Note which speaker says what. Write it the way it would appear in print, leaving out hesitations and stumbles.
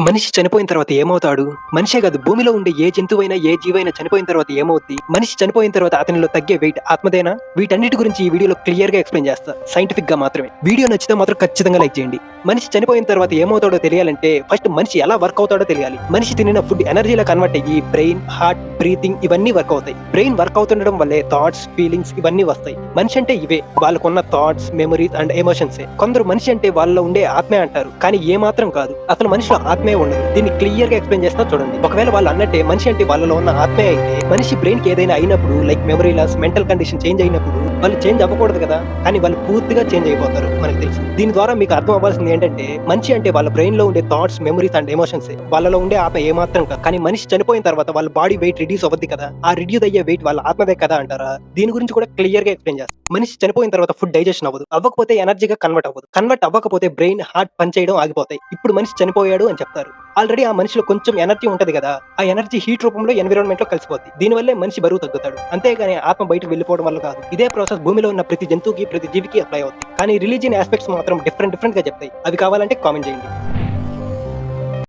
Speaker 1: మనిషి చనిపోయిన తర్వాత ఏమవుతాడు? మనిషే కాదు భూమిలో ఉండే ఏ జంతువైనా, ఏ జీవైనా చనిపోయిన తర్వాత ఏమవుద్ది? మనిషి చనిపోయిన తర్వాత అతనిలో తగ్గే వెయిట్ ఆత్మదేనా? వీటన్నిటి గురించి ఈ వీడియోలో క్లియర్ గా ఎక్స్‌ప్లెయిన్ చేస్తా. సైంటిఫిక్ గా మాత్రమే. వీడియో నచ్చితే మాత్రం ఖచ్చితంగా లైక్ చేయండి. మనిషి చనిపోయిన తర్వాత ఏమవుతాడో తెలియాలంటే ఫస్ట్ మనిషి ఎలా వర్క్ అవుతాడో తెలియాలి. మనిషి తినిన ఫుడ్ ఎనర్జీలా కన్వర్ట్ అయ్యి బ్రెయిన్, హార్ట్, బ్రీతింగ్ ఇవన్నీ వర్క్ అవుతాయి. బ్రెయిన్ వర్క్ అవుతుండడం వల్లే థాట్స్, ఫీలింగ్స్ ఇవన్నీ వస్తాయి. మనిషి అంటే ఇవే. వాళ్ళకున్న థాట్స్, మెమరీస్ అండ్ ఎమోషన్సే. కొందరు మనిషి అంటే వాళ్ళలో ఉండే ఆత్మే అంటారు. కానీ ఏ మాత్రం కాదు. అసలు మనిషిలో ఆత్మే ఉండదు. దీన్ని క్లియర్ గా ఎక్స్‌ప్లెయిన్ చేస్తా చూడండి. ఒకవేళ వాళ్ళు అన్నట్టే మనిషి అంటే వాళ్ళలో ఉన్న ఆత్మే అయితే మనిషి బ్రెయిన్ కి ఏదైనా అయినప్పుడు like memory loss, mental condition change అయినప్పుడు వాళ్ళు చేంజ్ అవ్వకూడదు కదా, కానీ వాళ్ళు పూర్తిగా చేంజ్ అయిపోతారు మనకు తెలుసు. దీని ద్వారా మీకు అర్థం అవ్వాల్సింది ఏంటంటే మనిషి అంటే వాళ్ళ బ్రెయిన్ లో ఉండే థాట్స్, మెమరీస్ అండ్ ఎమోషన్స్ వాళ్ళలో ఉండే ఆత్మ ఏమాత్రం కాదు. కానీ మనిషి చనిపోయిన తర్వాత వాళ్ళ బాడీ వెయిట్ రిడ్యూస్ అవ్వద్ది కదా, ఆ రిడ్యూస్ అయ్యే వెయిట్ వాళ్ళ ఆత్మదే కదా అంటారా? దీని గురించి కూడా క్లియర్ గా ఎక్స్‌ప్లెయిన్ చేస్తాను. మనిషి చనిపోయిన తర్వాత ఫుడ్ డైజెషన్ అవ్వదు. అవ్వకపోతే ఎనర్జీగా కన్వర్ట్ అవ్వదు. కన్వర్ట్ అవ్వకపోతే బ్రెయిన్, హార్ట్ పని చేయడం ఆగిపోతాయి. ఇప్పుడు మనిషి చనిపోయాడు అని చెప్తారు. ఆల్రెడీ ఆ మనిషిలో కొంచెం ఎనర్జీ ఉంటది కదా, ఆ ఎనర్జీ హీట్ రూపంలో ఎన్విరాన్మెంట్ లో కలిసిపోద్ది. దీనివల్లే మనిషి బరువు తగ్గుతాడు. అంతేగాని ఆత్మ బయటకు వెళ్ళిపోవడం వల్ల కాదు. ఇదే ప్రాసెస్ భూమిలో ఉన్న ప్రతి జంతువుకి, ప్రతి జీవికి అప్లై అవుతుంది. కానీ రిలీజియన్ ఆస్పెక్ట్స్ మాత్రం డిఫరెంట్ గా చెప్తాయి. అవి కావాలంటే కామెంట్ చేయండి.